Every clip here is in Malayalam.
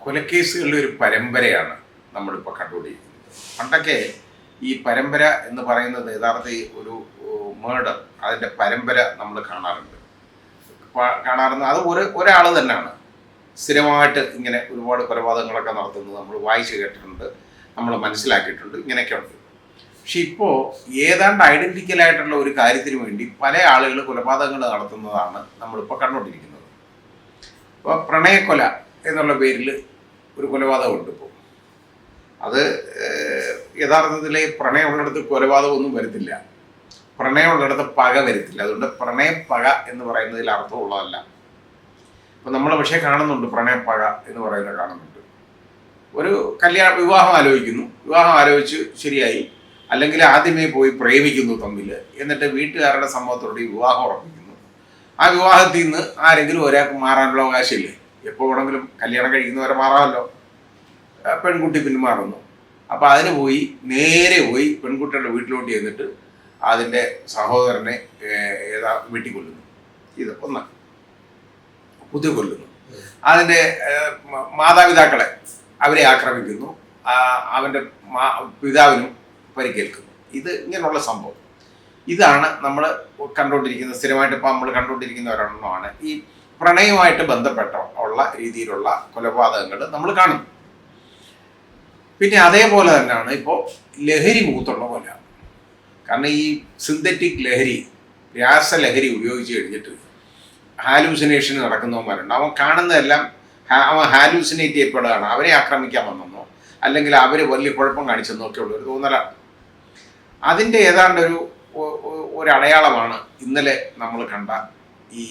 കൊലക്കേസുകളുടെ ഒരു പരമ്പരയാണ് നമ്മളിപ്പോൾ കണ്ടുകൊണ്ടിരിക്കുന്നത്. പണ്ടൊക്കെ ഈ പരമ്പര എന്ന് പറയുന്നത് യഥാർത്ഥത്തിൽ ഒരു മേർഡർ, അതിൻ്റെ പരമ്പര നമ്മൾ കാണാറുണ്ട്. അത് ഒരാൾ തന്നെയാണ് സ്ഥിരമായിട്ട് ഇങ്ങനെ ഒരുപാട് കൊലപാതകങ്ങളൊക്കെ നടത്തുന്നത് നമ്മൾ വായിച്ച് കേട്ടിട്ടുണ്ട്, നമ്മൾ മനസ്സിലാക്കിയിട്ടുണ്ട്, ഇങ്ങനെയൊക്കെ ഉണ്ട്. പക്ഷെ ഇപ്പോൾ ഏതാണ്ട് ഐഡൻറ്റിക്കലായിട്ടുള്ള ഒരു കാര്യത്തിന് വേണ്ടി പല ആളുകൾ കൊലപാതകങ്ങൾ നടത്തുന്നതാണ് നമ്മളിപ്പോൾ കണ്ടുകൊണ്ടിരിക്കുന്നത്. ഇപ്പോൾ പ്രണയക്കൊല എന്നുള്ള പേരിൽ ഒരു കൊലപാതകമുണ്ട് ഇപ്പോൾ. അത് യഥാർത്ഥത്തിൽ പ്രണയമുള്ളിടത്ത് കൊലപാതകമൊന്നും വരത്തില്ല, പ്രണയമുള്ളിടത്ത് പക വരത്തില്ല. അതുകൊണ്ട് പ്രണയപ്പക എന്ന് പറയുന്നതിൽ അർത്ഥമുള്ളതല്ല. ഇപ്പം നമ്മൾ പക്ഷേ കാണുന്നുണ്ട്, പ്രണയപ്പക എന്ന് പറയുന്നത് കാണുന്നുണ്ട്. ഒരു വിവാഹം ആലോചിച്ച് ശരിയായി, അല്ലെങ്കിൽ ആദ്യമേ പോയി പ്രേമിക്കുന്നു തമ്മിൽ, എന്നിട്ട് വീട്ടുകാരുടെ സമ്മതത്തോടെ വിവാഹം ഉറപ്പിക്കുന്നു. ആ വിവാഹത്തിൽ നിന്ന് ആരെങ്കിലും ഒരാൾക്ക് മാറാനുള്ള അവകാശമില്ലേ? എപ്പോൾ വേണമെങ്കിലും കല്യാണം കഴിക്കുന്നവരെ മാറാമല്ലോ. പെൺകുട്ടി പിന്മാറുന്നു. അപ്പോൾ അതിന് നേരെ പോയി പെൺകുട്ടിയുടെ വീട്ടിലോട്ട് ചെന്നിട്ട് അതിൻ്റെ സഹോദരനെ വീട്ടിൽ കൊല്ലുന്നു. ഇത് ഒന്ന് പുതിയ കൊല്ലുന്നു. അതിൻ്റെ മാതാപിതാക്കളെ അവരെ ആക്രമിക്കുന്നു. അവൻ്റെ പിതാവിനും പരിക്കേൽക്കുന്നു. ഇത് ഇങ്ങനെയുള്ള സംഭവം. ഇതാണ് നമ്മൾ കണ്ടുകൊണ്ടിരിക്കുന്നത്. സ്ഥിരമായിട്ട് ഇപ്പം നമ്മൾ കണ്ടുകൊണ്ടിരിക്കുന്ന ഒരെണ്ണമാണ് ഈ പ്രണയവുമായിട്ട് ബന്ധപ്പെട്ട ഉള്ള രീതിയിലുള്ള കൊലപാതകങ്ങൾ നമ്മൾ കാണുന്നു. പിന്നെ അതേപോലെ തന്നെയാണ് ഇപ്പോൾ ലഹരി മൂത്തുള്ള കൊല. കാരണം ഈ സിന്തറ്റിക് ലഹരി, രാസലഹരി ഉപയോഗിച്ച് കഴിഞ്ഞിട്ട് ഹാലൂസിനേഷൻ നടക്കുന്നവന്മാരുണ്ട്. അവൻ കാണുന്നതെല്ലാം അവൻ ഹാലൂസിനേറ്റ് ചെയ്യപ്പെടുകയാണ്. അവരെ ആക്രമിക്കാൻ വന്നെന്നോ അല്ലെങ്കിൽ അവർ വലിയ കുഴപ്പം കാണിച്ചെന്നോ ഒക്കെ ഉള്ളൊരു തോന്നലാണ്. അതിൻ്റെ ഏതാണ്ട് ഒരു അടയാളമാണ് ഇന്നലെ നമ്മൾ കണ്ട ഈ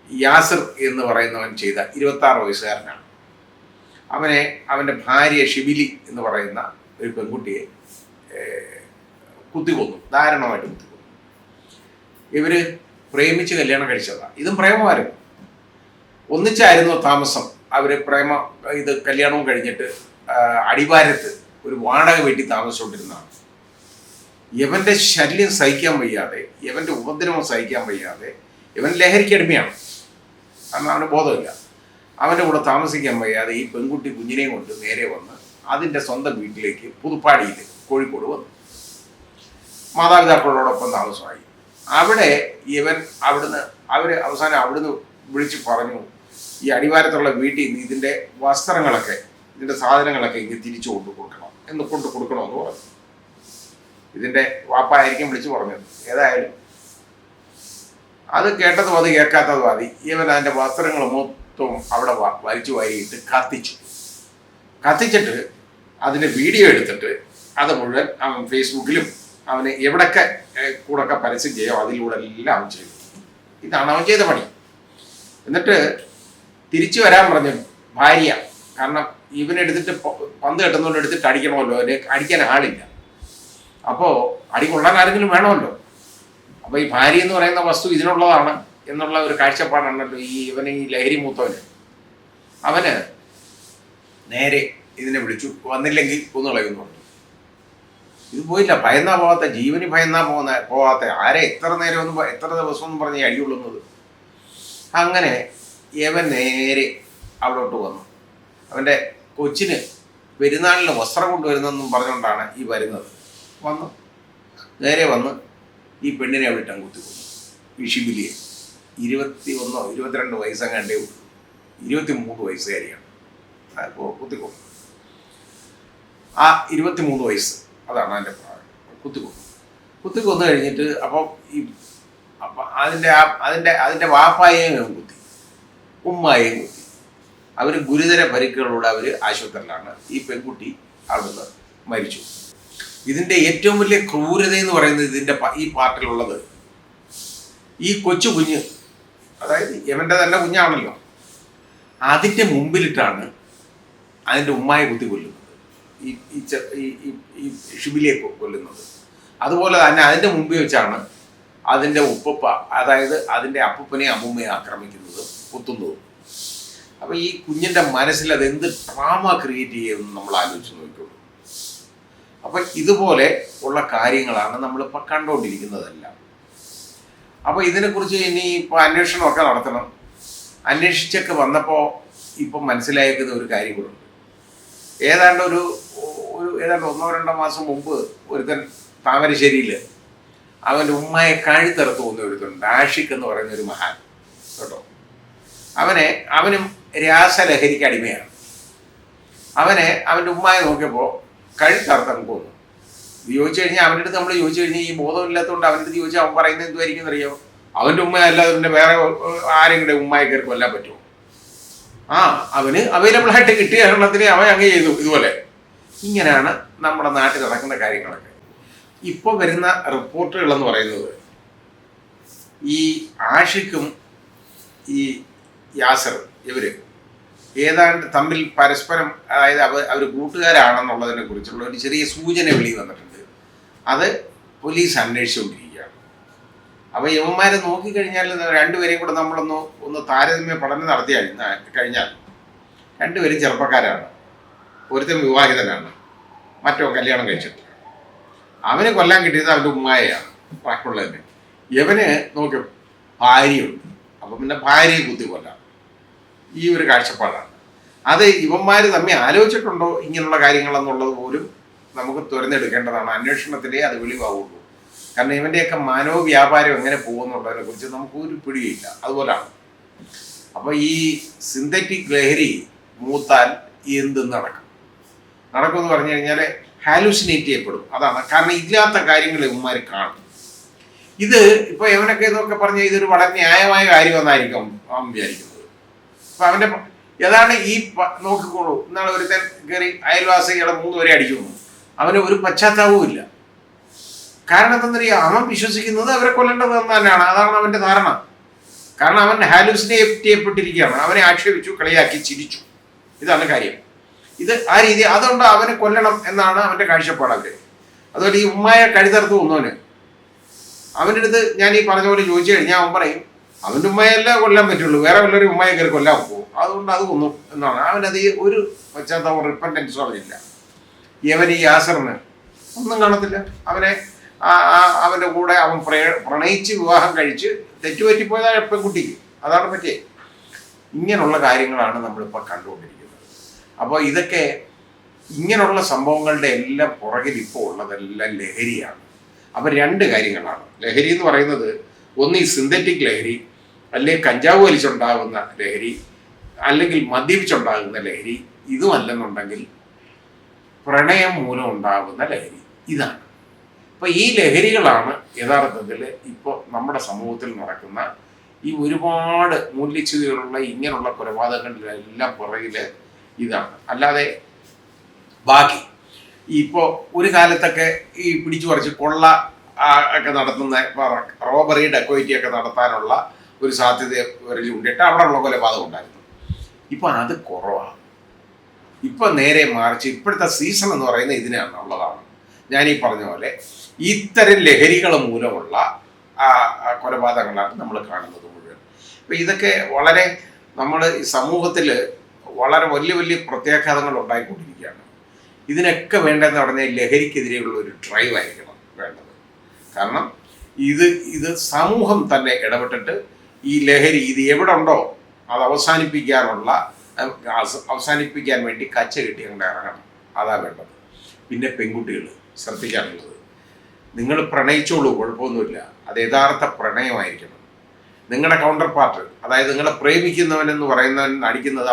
യാസിർ എന്ന് പറയുന്നവൻ ചെയ്ത 26 വയസ്സുകാരനാണ്. അവൻ്റെ ഭാര്യ ഷിബിലി എന്ന് പറയുന്ന ഒരു പെൺകുട്ടിയെ കുത്തിക്കൊന്നു, ദാരുണമായിട്ട് കുത്തിക്കൊന്നു. ഇവർ പ്രേമിച്ച് കല്യാണം കഴിച്ചതാണ്. ഇതും പ്രേമമായിരുന്നു, ഒന്നിച്ചായിരുന്നു താമസം. അവർ കല്യാണവും കഴിഞ്ഞിട്ട് അടിവാരത്ത് ഒരു വാടക വീട്ടിൽ താമസിച്ചുകൊണ്ടിരുന്നതാണ്. ഇവൻ്റെ ശല്യം സഹിക്കാൻ വയ്യാതെ, ഇവൻ്റെ ഉപദ്രവം സഹിക്കാൻ വയ്യാതെ, ഇവൻ ലഹരിക്കടിമയാണ്, കാരണം അവന് ബോധമില്ല. അവൻ്റെ കൂടെ താമസിക്കാൻ വയ്യാതെ ഈ പെൺകുട്ടി കുഞ്ഞിനെയും കൊണ്ട് നേരെ വന്ന് അതിൻ്റെ സ്വന്തം വീട്ടിലേക്ക് പുതുപ്പാടിയിൽ കോഴിക്കോട് വന്നു. മാതാപിതാക്കളോടൊപ്പം താമസമായി. അവിടെ അവസാനം അവിടുന്ന് വിളിച്ച് പറഞ്ഞു, ഈ അടിവാരത്തുള്ള വീട്ടിൽ നിന്ന് ഇതിൻ്റെ വസ്ത്രങ്ങളൊക്കെ, ഇതിൻ്റെ സാധനങ്ങളൊക്കെ ഇങ്ങനെ തിരിച്ചു കൊണ്ടു കൊടുക്കണമെന്ന് പറഞ്ഞു. ഇതിൻ്റെ വാപ്പായിരിക്കും വിളിച്ച് പറഞ്ഞത്. ഏതായാലും അത് കേട്ടതും അത് കേൾക്കാത്തതും മതി, ഇവൻ അതിൻ്റെ വസ്ത്രങ്ങൾ മൊത്തവും അവിടെ വലിച്ചു വാരിയിട്ട് കത്തിച്ചിട്ട് അതിൻ്റെ വീഡിയോ എടുത്തിട്ട് അത് മുഴുവൻ അവൻ ഫേസ്ബുക്കിലും അവന് എവിടെയൊക്കെ കൂടൊക്കെ പരസ്യം ചെയ്യാം അതിലൂടെ എല്ലാം അവൻ ചെയ്തു. ഇതാണ് അവൻ ചെയ്ത പണി. എന്നിട്ട് തിരിച്ചു വരാൻ പറഞ്ഞു ഭാര്യ. കാരണം ഇവനെടുത്തിട്ട് പന്ത് കെട്ടുന്നതുകൊണ്ട് എടുത്തിട്ട് അടിക്കണമല്ലോ, അവന് അടിക്കാൻ ആളില്ല. അപ്പോൾ അടി കൊള്ളാൻ ആരെങ്കിലും വേണമല്ലോ. അപ്പോൾ ഈ ഭാര്യ എന്ന് പറയുന്ന വസ്തു ഇതിനുള്ളതാണ് എന്നുള്ള ഒരു കാഴ്ചപ്പാടാണല്ലോ ഈ ലഹരി മൂത്തവന്. അവന് നേരെ ഇതിനെ വിളിച്ചു, വന്നില്ലെങ്കിൽ കൊന്നുകളയുന്നു പറഞ്ഞു. ഇത് പോയില്ല, ഭയന്നാ പോവാത്ത, ജീവന് ഭയന്നാ പോവാത്ത, ആരെ എത്ര ദിവസം ഒന്നും പറഞ്ഞ് അടിയുള്ളുന്നത്. അങ്ങനെ ഇവൻ നേരെ അവിടോട്ട് വന്നു. അവൻ്റെ കൊച്ചിന് പെരുന്നാളിന് വസ്ത്രം കൊണ്ടുവരുന്നെന്നും പറഞ്ഞുകൊണ്ടാണ് ഈ വരുന്നത്. നേരെ വന്ന് ഈ പെണ്ണിനെ അവിടെ ഇട്ടാൻ കുത്തിക്കൊന്നു. ഈ ഷിബിലിയെ 21 22 വയസ്സങ്ങാണ്ടേ ഉള്ളൂ. 23 വയസ്സുകാരിയാണ് അപ്പോൾ കുത്തിക്കൊന്നു. ആ 23 വയസ്സ്, അതാണ് അതിൻ്റെ പ്രായം. കുത്തിക്കൊന്നു കഴിഞ്ഞിട്ട് അപ്പം അതിൻ്റെ വാപ്പായെയും കുത്തി, ഉമ്മായെയും കുത്തി. അവർ ഗുരുതര പരിക്കുകളോടെ അവർ ആശുപത്രിയിലാണ്. ഈ പെൺകുട്ടി അവിടുന്ന് മരിച്ചു. ഇതിൻ്റെ ഏറ്റവും വലിയ ക്രൂരത എന്ന് പറയുന്നത് ഈ പാർട്ടിലുള്ളത്, ഈ കുഞ്ഞ്, അതായത് ഇവൻ്റെ തന്നെ കുഞ്ഞാണല്ലോ, അതിൻ്റെ മുമ്പിലിട്ടാണ് അതിൻ്റെ ഉമ്മായെ കുത്തി കൊല്ലുന്നത്, ഈ ഷിബിലിയെ കൊല്ലുന്നത്. അതുപോലെ തന്നെ അതിൻ്റെ മുമ്പിൽ വെച്ചാണ് അതിൻ്റെ ഉപ്പപ്പ, അതായത് അതിൻ്റെ അപ്പൂപ്പനെയും അമ്മൂമ്മയെ ആക്രമിക്കുന്നതും കുത്തുന്നതും. അപ്പോൾ ഈ കുഞ്ഞിൻ്റെ മനസ്സിൽ അത് എന്ത് ട്രാമ ക്രിയേറ്റ് ചെയ്യുമെന്ന് നമ്മൾ ആലോചിച്ച് നോക്കിയുള്ളൂ. അപ്പം ഇതുപോലെ ഉള്ള കാര്യങ്ങളാണ് നമ്മളിപ്പോൾ കണ്ടുകൊണ്ടിരിക്കുന്നതെല്ലാം. അപ്പോൾ ഇതിനെക്കുറിച്ച് ഇനി ഇപ്പോൾ അന്വേഷണമൊക്കെ നടത്തണം. അന്വേഷിച്ചൊക്കെ വന്നപ്പോൾ ഇപ്പം മനസ്സിലാക്കുന്ന ഒരു കാര്യം കൂടെ ഉണ്ട്. ഏതാണ്ട് ഒരു ഏതാണ്ട് 1-2 മാസം മുമ്പ് ഒരുത്തൻ താമരശ്ശേരിയിൽ അവൻ്റെ ഉമ്മയെ കഴുത്തറുത്ത് പോകുന്ന ഒരുത്തനുണ്ട്, ആഷിഖ് എന്ന് പറയുന്ന ഒരു മഹാൻ കേട്ടോ. അവനും രാസലഹരിക്ക് അടിമയാണ്. അവൻ്റെ ഉമ്മയെ നോക്കിയപ്പോൾ കഴുത്തറുത്തങ്ങ് പോന്നു. ചോദിച്ചു കഴിഞ്ഞാൽ അവൻ്റെ അടുത്ത് നമ്മൾ ചോദിച്ചു കഴിഞ്ഞാൽ ഈ ബോധമില്ലാത്തതുകൊണ്ട് അവൻ്റെ അടുത്ത് ചോദിച്ചാൽ അവൻ പറയുന്നത് എന്തുമായിരിക്കും എന്നറിയാമോ? അവൻ്റെ ഉമ്മ അല്ലാതെ പിന്നെ വേറെ ആരെങ്കിലും ഉമ്മയെ കയറി കൊല്ലാൻ പറ്റുമോ? അവന് അവൈലബിൾ ആയിട്ട് കിട്ടിയ എണ്ണത്തിന് അവൻ അങ്ങ് ചെയ്തു. ഇതുപോലെ ഇങ്ങനെയാണ് നമ്മുടെ നാട്ടിൽ നടക്കുന്ന കാര്യങ്ങളൊക്കെ. ഇപ്പോൾ വരുന്ന റിപ്പോർട്ടുകൾ എന്ന് പറയുന്നത് ഈ ആഷിഖും ഈ യാസറും ഇവര് ഏതാണ്ട് തമ്മിൽ പരസ്പരം, അതായത് അവർ കൂട്ടുകാരാണെന്നുള്ളതിനെ കുറിച്ചുള്ള ഒരു ചെറിയ സൂചന വെളി വന്നിട്ടുണ്ട്. അത് പോലീസ് അന്വേഷിച്ചുകൊണ്ടിരിക്കുകയാണ്. അപ്പോൾ യവന്മാരെ നോക്കിക്കഴിഞ്ഞാൽ രണ്ടുപേരെയും കൂടെ നമ്മളൊന്ന് താരതമ്യ പഠനം നടത്തി കഴിഞ്ഞാൽ രണ്ടുപേരും ചെറുപ്പക്കാരാണ്. ഒരുത്തൻ വിവാഹിതനാണ്, മറ്റോ കല്യാണം കഴിച്ചിട്ട്. അവന് കൊല്ലാൻ കിട്ടിയത് അവൻ്റെ ഉമ്മായെയാണ്, പ്രാക്കുള്ളതിന്. യവന് നോക്കി ഭാര്യയുണ്ട്, അപ്പം പിന്നെ ഭാര്യയെ കുത്തി കൊല്ലാം. ഈ ഒരു കാഴ്ചപ്പാടാണ്. അത് ഇവന്മാർ തമ്മിൽ ആലോചിച്ചിട്ടുണ്ടോ ഇങ്ങനെയുള്ള കാര്യങ്ങളെന്നുള്ളത് പോലും നമുക്ക് തുറന്നെടുക്കേണ്ടതാണ്. അന്വേഷണത്തിലേ അത് വെളിവാകുള്ളൂ. കാരണം ഇവൻ്റെയൊക്കെ മനോവ്യാപാരം എങ്ങനെ പോകുന്നുള്ളതിനെ കുറിച്ച് നമുക്കൊരു പിടിയില്ല. അതുപോലാണ്. അപ്പോൾ ഈ സിന്തറ്റിക് ലഹരി മൂത്താൽ എന്തും നടക്കുമെന്ന് പറഞ്ഞു കഴിഞ്ഞാൽ ഹാലൂസിനേറ്റ് ചെയ്യപ്പെടും. അതാണ് കാരണം. ഇല്ലാത്ത കാര്യങ്ങൾ ഇവന്മാർ കാണും. ഇത് ഇപ്പോൾ ഇവനൊക്കെ എന്നൊക്കെ പറഞ്ഞാൽ ഇതൊരു വളരെ ന്യായമായ കാര്യമെന്നായിരിക്കും അവൻ വിചാരിക്കുന്നത്. അപ്പം അവൻ്റെ ഏതാണ് ഈ നോക്കിക്കോളൂ, ഇന്നാളെ ഒരുത്തൻ കയറി അയൽവാസികളെ 3 പേരെ അടിക്കുന്നു. അവന് ഒരു പശ്ചാത്താപവും ഇല്ല. കാരണം എന്തെന്നറിയാം, അവൻ വിശ്വസിക്കുന്നത് അവരെ കൊല്ലേണ്ടത് തന്നെയാണ്. അതാണ് അവൻ്റെ ധാരണ. കാരണം അവൻ ഹാലൂസിനേറ്റ് ചെയ്യപ്പെട്ടിരിക്കുകയാണ്. അവനെ ആക്ഷേപിച്ചു, കളിയാക്കി, ചിരിച്ചു. ഇതാണ് കാര്യം. ഇത് ആ രീതി. അതുകൊണ്ട് അവനെ കൊല്ലണം എന്നാണ് അവൻ്റെ കാഴ്ചപ്പാട്. അതുപോലെ ഈ ഉമ്മായ കഴുതർത്ത് കൊന്നവന് അവൻ്റെ അടുത്ത് ഞാൻ ഈ പറഞ്ഞ പോലെ ചോദിച്ചു കഴിഞ്ഞാൽ അവൻ പറയും അവൻ്റെ ഉമ്മയല്ല കൊല്ലാൻ പറ്റുള്ളൂ, വേറെ വല്ലവരും ഉമ്മയെ കയറി കൊല്ലാൻ പോകും, അതുകൊണ്ട് അത് കൊന്നു എന്നാണ്. അവനത് ഒരു പശ്ചാത്തലം റിപ്പൻറ്റൻസോ അവനില്ല. യവൻ ഈ യാസറിന് ഒന്നും കാണത്തില്ല. അവൻ്റെ കൂടെ അവൻ പ്രണയിച്ച് വിവാഹം കഴിച്ച് തെറ്റുപറ്റിപ്പോയതാണ് പെൺകുട്ടിക്ക്. അതാണ് പറ്റിയേ. ഇങ്ങനെയുള്ള കാര്യങ്ങളാണ് നമ്മളിപ്പോൾ കണ്ടുകൊണ്ടിരിക്കുന്നത്. അപ്പോൾ ഇതൊക്കെ ഇങ്ങനെയുള്ള സംഭവങ്ങളുടെ എല്ലാം പുറകിൽ ഇപ്പോൾ ഉള്ളതെല്ലാം ലഹരിയാണ്. അപ്പം 2 കാര്യങ്ങളാണ് ലഹരി എന്ന് പറയുന്നത്. ഒന്ന് ഈ സിന്തറ്റിക് ലഹരി, അല്ലെങ്കിൽ കഞ്ചാവ് വലിച്ചുണ്ടാകുന്ന ലഹരി, അല്ലെങ്കിൽ മദ്യപിച്ചുണ്ടാകുന്ന ലഹരി. ഇതുമല്ലെന്നുണ്ടെങ്കിൽ പ്രണയം മൂലം ഉണ്ടാകുന്ന ലഹരി. ഇതാണ്. അപ്പോൾ ഈ ലഹരികളാണ് യഥാർത്ഥത്തിൽ ഇപ്പോൾ നമ്മുടെ സമൂഹത്തിൽ നടക്കുന്ന ഈ ഒരുപാട് മൂല്യച്യുതികളുള്ള ഇങ്ങനെയുള്ള കൊലപാതകങ്ങളിലെല്ലാം പുറകിൽ ഇതാണ്. അല്ലാതെ ബാക്കി ഇപ്പോൾ ഒരു കാലത്തൊക്കെ ഈ പിടിച്ചു പറിച്ച് കൊള്ള ഒക്കെ നടത്തുന്ന റോബറി, ഡക്കോയിറ്റി ഒക്കെ നടത്താനുള്ള ഒരു സാധ്യത ഉണ്ടായിട്ട് അവിടെ ഉള്ള കൊലപാതകം ഉണ്ടായിരുന്നു. ഇപ്പം അത് കുറവാണ്. ഇപ്പം നേരെ മറിച്ച് ഇപ്പോഴത്തെ സീസൺ എന്ന് പറയുന്നത് ഇതിനുള്ളതാണ്. ഞാൻ ഈ പറഞ്ഞ പോലെ ഇത്തരം ലഹരികൾ മൂലമുള്ള കൊലപാതകങ്ങളാണ് നമ്മൾ കാണുന്നത് മുഴുവൻ. അപ്പം ഇതൊക്കെ വളരെ നമ്മൾ ഈ സമൂഹത്തിൽ വളരെ വലിയ വലിയ പ്രത്യാഘാതങ്ങൾ ഉണ്ടായിക്കൊണ്ടിരിക്കുകയാണ്. ഇതിനൊക്കെ വേണ്ടതെന്ന് പറഞ്ഞാൽ ലഹരിക്കെതിരെയുള്ള ഒരു ഡ്രൈവ് ആയിരിക്കണം വേണ്ടത്. കാരണം ഇത് സമൂഹം തന്നെ ഇടപെട്ടിട്ട് ഈ ലഹരി ഇത് എവിടെ ഉണ്ടോ അത് അവസാനിപ്പിക്കാൻ വേണ്ടി കച്ച കെട്ടി അങ്ങോട്ട് ഇറങ്ങണം. അതാ വേണ്ടത്. പിന്നെ പെൺകുട്ടികൾ ശ്രദ്ധിക്കാനുള്ളത്, നിങ്ങൾ പ്രണയിച്ചോളൂ, കുഴപ്പമൊന്നുമില്ല. അത് യഥാർത്ഥ പ്രണയമായിരിക്കണം. നിങ്ങളുടെ കൗണ്ടർ പാർട്ട്, അതായത് നിങ്ങളെ പ്രേമിക്കുന്നവനെന്ന് പറയുന്നവൻ നടിക്കുന്നത്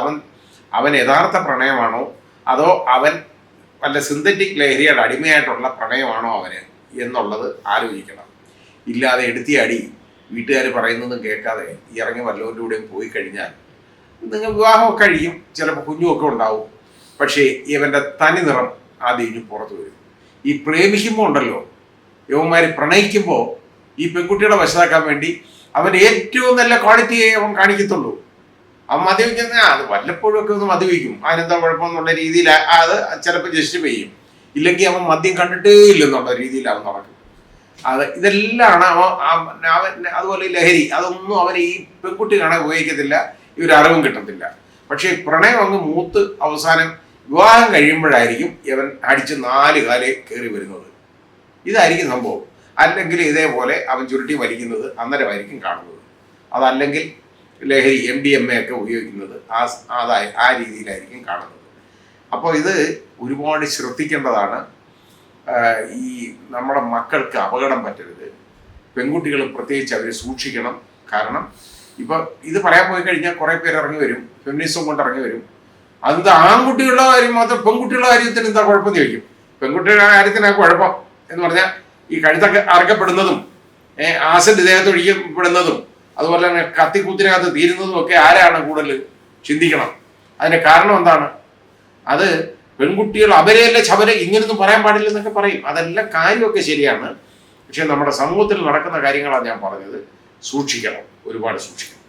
അവൻ യഥാർത്ഥ പ്രണയമാണോ അതോ അവൻ വല്ല സിന്തറ്റിക് ലഹരിയുടെ അടിമയായിട്ടുള്ള പ്രണയമാണോ അവന് എന്നുള്ളത് ആലോചിക്കണം. ഇല്ലാതെ എടുത്തിയാടി വീട്ടുകാർ പറയുന്നതും കേൾക്കാതെ ഇറങ്ങി വല്ലവരുടെ കൂടെയും പോയി കഴിഞ്ഞാൽ നിങ്ങൾ വിവാഹമൊക്കെ കഴിയും, ചിലപ്പോൾ കുഞ്ഞുമൊക്കെ ഉണ്ടാവും. പക്ഷേ ഇവൻ്റെ തനി നിറം ആദ്യം ഇനി പുറത്തു വരും. ഈ പ്രേമിക്കുമ്പോൾ ഉണ്ടല്ലോ, യവന്മാർ പ്രണയിക്കുമ്പോൾ ഈ പെൺകുട്ടികളെ വശത്താക്കാൻ വേണ്ടി അവൻ ഏറ്റവും നല്ല ക്വാളിറ്റിയെ അവൻ കാണിക്കത്തുള്ളൂ. അവൻ മദ്യപിക്കുന്ന അത് വല്ലപ്പോഴും ഒക്കെ ഒന്ന് മദ്യപിക്കും, അതിനെന്താ കുഴപ്പമെന്നുള്ള രീതിയിൽ അത് ചിലപ്പോൾ ജസ്റ്റിഫൈ ചെയ്യും. ഇല്ലെങ്കിൽ അവൻ മദ്യം കണ്ടിട്ടേ ഇല്ലെന്നുള്ള രീതിയിൽ അവൻ നടക്കും. ഇതെല്ലാം അവൻ അതുപോലെ ലഹരി അതൊന്നും അവൻ ഈ പെൺകുട്ടി കാണാൻ ഉപയോഗിക്കത്തില്ല, ഇവരറിവും കിട്ടത്തില്ല. പക്ഷേ പ്രണയം അങ്ങ് മൂത്ത് അവസാനം വിവാഹം കഴിയുമ്പോഴായിരിക്കും ഇവൻ അടിച്ച് 4 കാലേ കയറി വരുന്നത്. ഇതായിരിക്കും സംഭവം. അല്ലെങ്കിൽ ഇതേപോലെ അവൻ ചുരുട്ടി വലിക്കുന്നത് അന്നേരമായിരിക്കും കാണുന്നത്. അതല്ലെങ്കിൽ ലഹരി MDMA ഒക്കെ ഉപയോഗിക്കുന്നത് ആ രീതിയിലായിരിക്കും കാണുന്നത്. അപ്പോൾ ഇത് ഒരുപാട് ശ്രദ്ധിക്കേണ്ടതാണ്. ഈ നമ്മുടെ മക്കൾക്ക് അപകടം പറ്റരുത്. പെൺകുട്ടികൾ പ്രത്യേകിച്ച് അവർ സൂക്ഷിക്കണം. കാരണം ഇപ്പം ഇത് പറയാൻ പോയി കഴിഞ്ഞാൽ കുറേ പേര് ഇറങ്ങി വരും, ഫെമിനിസം കൊണ്ട് ഇറങ്ങി വരും. അത് ആൺകുട്ടികളുടെ കാര്യം മാത്രം, പെൺകുട്ടികളുടെ കാര്യത്തിന് എന്താ കുഴപ്പമെന്ന് ചോദിക്കും. പെൺകുട്ടികളുടെ കാര്യത്തിനാണ് കുഴപ്പം എന്ന് പറഞ്ഞാൽ ഈ കഴുത്തൊക്കെ അറക്കപ്പെടുന്നതും ആസിഡ് ദേഹത്ത് ഒഴിക്കപ്പെടുന്നതും അതുപോലെ തന്നെ കത്തിക്കുത്തിനകത്ത് തീരുന്നതും ഒക്കെ ആരാണ് കൂടുതൽ ചിന്തിക്കണം. അതിന്റെ കാരണം എന്താണ്? അത് പെൺകുട്ടികൾ അവരെയല്ല ചവരെ ഇങ്ങനൊന്നും പറയാൻ പാടില്ലെന്നൊക്കെ പറയും. അതെല്ലാം കാര്യമൊക്കെ ശരിയാണ്. പക്ഷെ നമ്മുടെ സമൂഹത്തിൽ നടക്കുന്ന കാര്യങ്ങളാണ് ഞാൻ പറഞ്ഞത്. സൂക്ഷിക്കണം, ഒരുപാട് സൂക്ഷിക്കണം.